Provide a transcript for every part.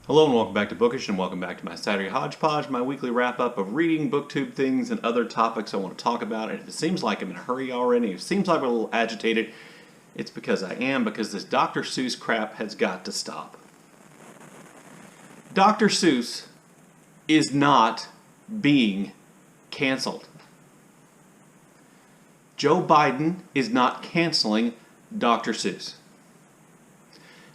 Hello and welcome back to Bookish, and welcome back to my Saturday Hodgepodge, my weekly wrap-up of reading, booktube things, and other topics I want to talk about. And if it seems like I'm in a hurry already, if it seems like I'm a little agitated, it's because I am, because this Dr. Seuss crap has got to stop. Dr. Seuss is not being canceled. Joe Biden is not canceling Dr. Seuss.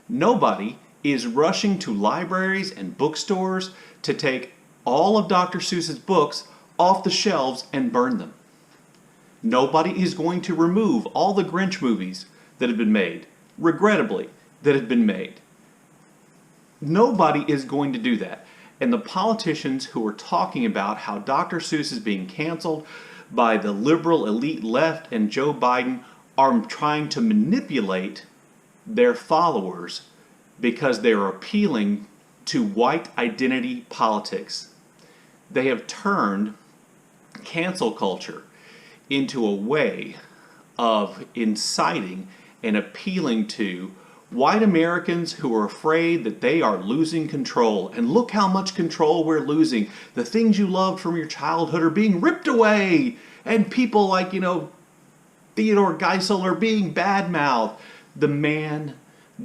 Nobody is rushing to libraries and bookstores to take all of Dr. Seuss's books off the shelves and burn them. Nobody is going to remove all the Grinch movies that have been made, regrettably, that have been made. Nobody is going to do that. And the politicians who are talking about how Dr. Seuss is being canceled by the liberal elite left and Joe Biden are trying to manipulate their followers because they're appealing to white identity politics. They have turned cancel culture into a way of inciting and appealing to white Americans who are afraid that they are losing control. And look how much control we're losing. The things you loved from your childhood are being ripped away. And people like, Theodore Geisel are being badmouthed. The man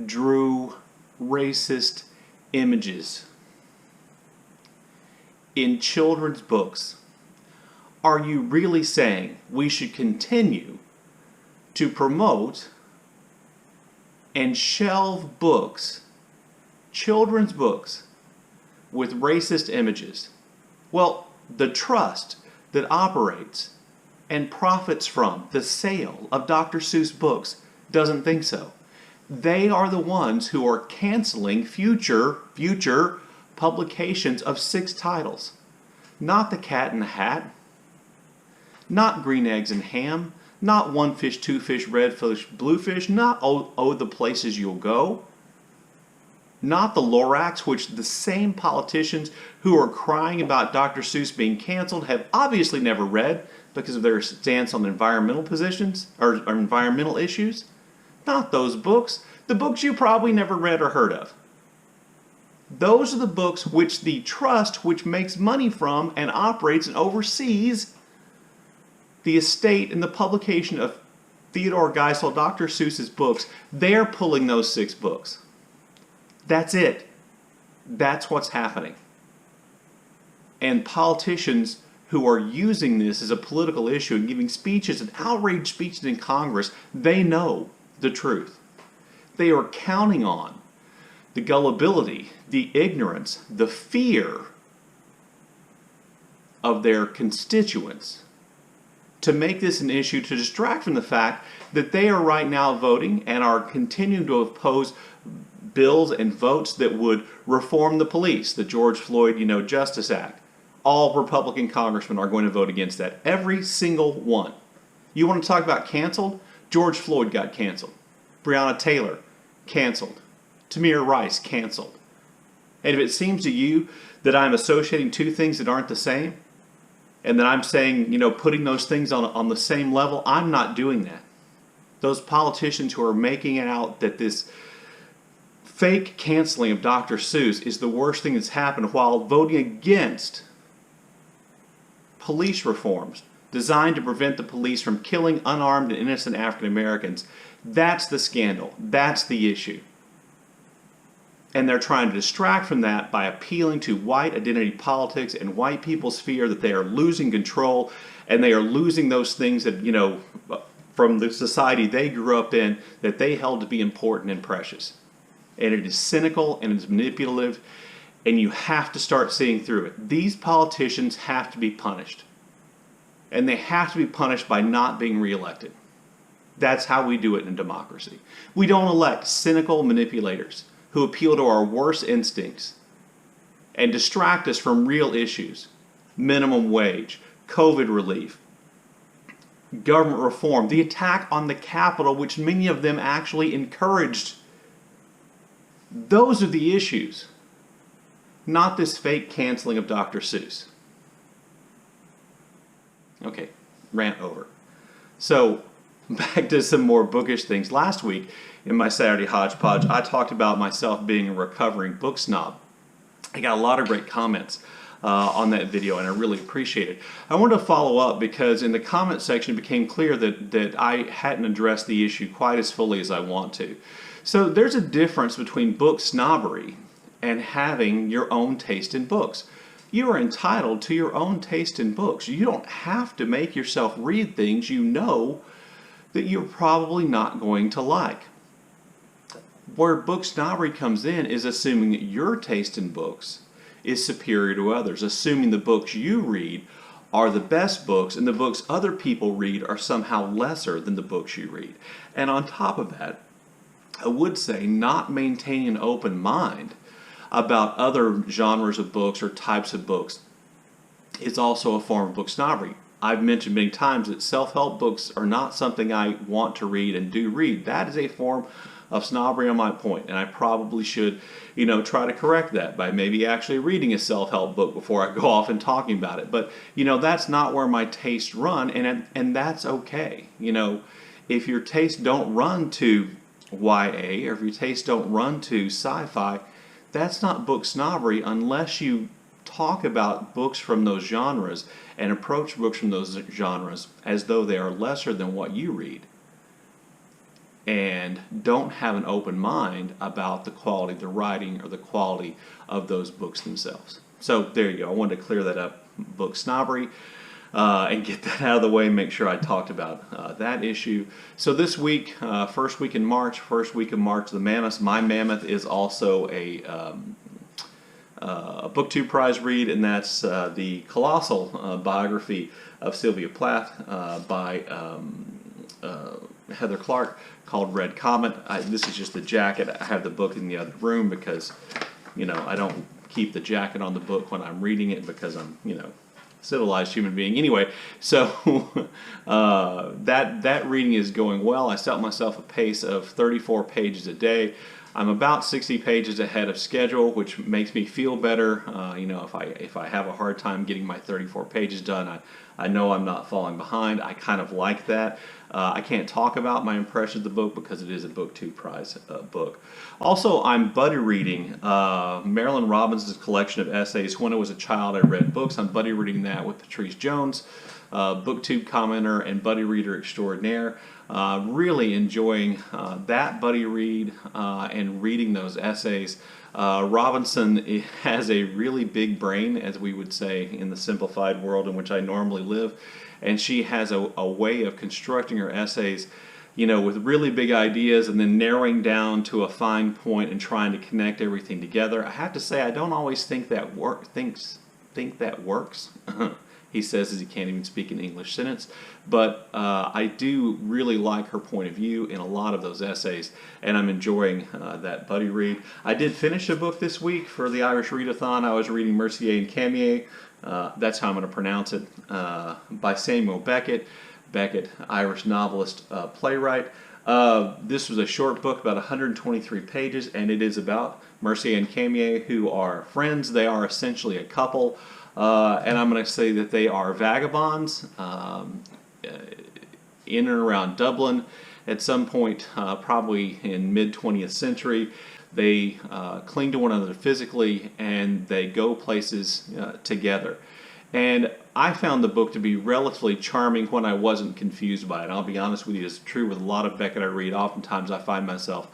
drew racist images in children's books. Are you really saying we should continue to promote and shelve books, children's books, with racist images? Well, the trust that operates and profits from the sale of Dr. Seuss books doesn't think so. They are the ones who are canceling future publications of 6 titles. Not The Cat in the Hat, not Green Eggs and Ham, not One Fish, Two Fish, Red Fish, Blue Fish, not Oh the Places You'll Go, not The Lorax, which the same politicians who are crying about Dr. Seuss being canceled have obviously never read because of their stance on environmental positions or environmental issues. Not those books. The books you probably never read or heard of. Those are the books which the trust, which makes money from and operates and oversees the estate and the publication of Theodore Geisel, Dr. Seuss's books. They're pulling those 6 books. That's it. That's what's happening. And politicians who are using this as a political issue and giving speeches and outrage speeches in Congress, they know the truth. They are counting on the gullibility, the ignorance, the fear of their constituents to make this an issue, to distract from the fact that they are right now voting and are continuing to oppose bills and votes that would reform the police, the George Floyd, Justice Act. All Republican congressmen are going to vote against that. Every single one. You want to talk about canceled? George Floyd got canceled. Breonna Taylor, canceled. Tamir Rice, canceled. And if it seems to you that I'm associating 2 things that aren't the same, and that I'm saying, putting those things on the same level, I'm not doing that. Those politicians who are making it out that this fake canceling of Dr. Seuss is the worst thing that's happened while voting against police reforms designed to prevent the police from killing unarmed and innocent African Americans. That's the scandal. That's the issue. And they're trying to distract from that by appealing to white identity politics and white people's fear that they are losing control and they are losing those things that, from the society they grew up in that they held to be important and precious. And it is cynical and it's manipulative, and you have to start seeing through it. These politicians have to be punished. And they have to be punished by not being reelected. That's how we do it in a democracy. We don't elect cynical manipulators who appeal to our worst instincts and distract us from real issues. Minimum wage, COVID relief, government reform, the attack on the Capitol, which many of them actually encouraged. Those are the issues, not this fake canceling of Dr. Seuss. Okay, rant over. So, back to some more bookish things. Last week, in my Saturday Hodgepodge, I talked about myself being a recovering book snob. I got a lot of great comments on that video, and I really appreciate it. I wanted to follow up because in the comment section it became clear that I hadn't addressed the issue quite as fully as I want to. So there's a difference between book snobbery and having your own taste in books. You are entitled to your own taste in books. You don't have to make yourself read things you know that you're probably not going to like. Where book snobbery comes in is assuming that your taste in books is superior to others, assuming the books you read are the best books and the books other people read are somehow lesser than the books you read. And on top of that, I would say not maintaining an open mind about other genres of books or types of books is also a form of book snobbery. I've mentioned many times that self-help books are not something I want to read and do read. That is a form of snobbery on my point, and I probably should, try to correct that by maybe actually reading a self-help book before I go off and talking about it. But that's not where my tastes run, and that's okay. If your tastes don't run to YA or if your tastes don't run to sci-fi, that's not book snobbery unless you talk about books from those genres and approach books from those genres as though they are lesser than what you read, and don't have an open mind about the quality of the writing or the quality of those books themselves. So there you go. I wanted to clear that up, book snobbery, and get that out of the way and make sure I talked about that issue. So this week, first week of March, the Mammoth. My Mammoth is also a BookTube Prize read, and that's the colossal biography of Sylvia Plath by Heather Clark, called Red Comet. This is just the jacket. I have the book in the other room because, I don't keep the jacket on the book when I'm reading it because I'm, civilized human being. Anyway, so that reading is going well. I set myself a pace of 34 pages a day. I'm about 60 pages ahead of schedule, which makes me feel better. If I have a hard time getting my 34 pages done, I know I'm not falling behind. I kind of like that. I can't talk about my impression of the book because it is a BookTube Prize book. Also, I'm buddy reading Marilynn Robbins' collection of essays. When I was a child, I read books. I'm buddy reading that with Patrice Jones, BookTube commenter and buddy reader extraordinaire. Really enjoying that buddy read and reading those essays. Robinson has a really big brain, as we would say in the simplified world in which I normally live, and she has a way of constructing her essays, with really big ideas and then narrowing down to a fine point and trying to connect everything together. I have to say, I don't always think that works. He says as he can't even speak an English sentence. But I do really like her point of view in a lot of those essays, and I'm enjoying that buddy read. I did finish a book this week for the Irish Readathon. I was reading Mercier and Camier, that's how I'm going to pronounce it, by Samuel Beckett. Beckett, Irish novelist, playwright. This was a short book, about 123 pages, and it is about Mercier and Camier, who are friends. They are essentially a couple. And I'm going to say that they are vagabonds in and around Dublin. At some point, probably in mid-20th century, they cling to one another physically and they go places together. And I found the book to be relatively charming when I wasn't confused by it. I'll be honest with you, it's true with a lot of Beckett I read. Oftentimes I find myself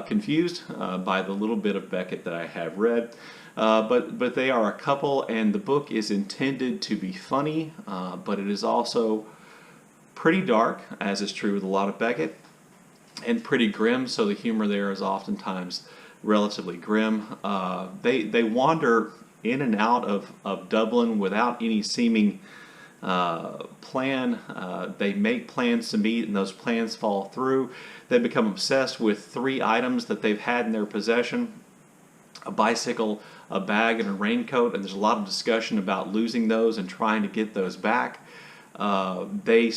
confused by the little bit of Beckett that I have read. But they are a couple, and the book is intended to be funny, but it is also pretty dark, as is true with a lot of Beckett, and pretty grim, so the humor there is oftentimes relatively grim. They wander in and out of Dublin without any seeming plan. They make plans to meet, and those plans fall through. They become obsessed with 3 items that they've had in their possession: a bicycle, a bag, and a raincoat, and there's a lot of discussion about losing those and trying to get those back. They're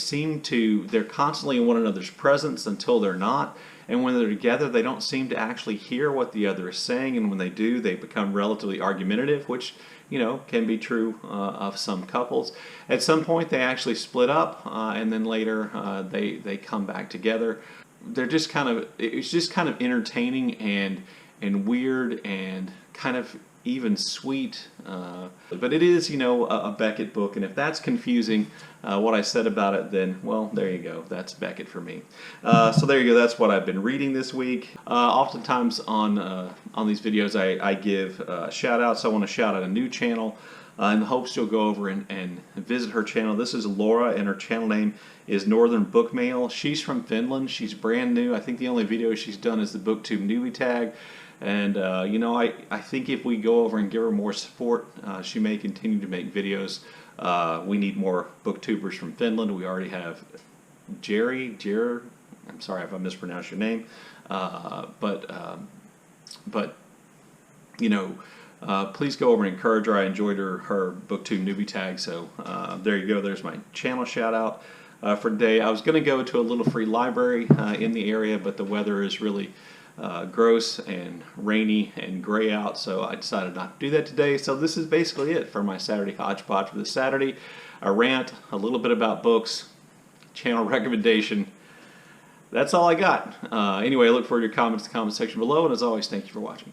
constantly in one another's presence until they're not, and when they're together they don't seem to actually hear what the other is saying, and when they do, they become relatively argumentative, which can be true of some couples. At some point they actually split up, and then later they come back together. It's just kind of entertaining and weird and kind of even sweet. But it is, you know, a Beckett book, and if that's confusing, what I said about it, then, well, there you go. That's Beckett for me. So there you go. That's what I've been reading this week. Oftentimes on these videos, I give shout-outs. I want to shout out a new channel in the hopes you'll go over and visit her channel. This is Laura, and her channel name is Northern Book Mail. She's from Finland. She's brand new. I think the only video she's done is the BookTube newbie tag. And, you know, I think if we go over and give her more support, she may continue to make videos. We need more booktubers from Finland. We already have Jere. I'm sorry if I mispronounced your name. But you know, please go over and encourage her. I enjoyed her BookTube newbie tag. So there you go. There's my channel shout out for today. I was going to go to a little free library in the area, but the weather is really gross and rainy and gray out, so I decided not to do that today. So this is basically it for my Saturday Hodgepodge for this Saturday. A rant, a little bit about books, channel recommendation. That's all I got. Anyway, I look forward to your comments in the comment section below, and as always, thank you for watching.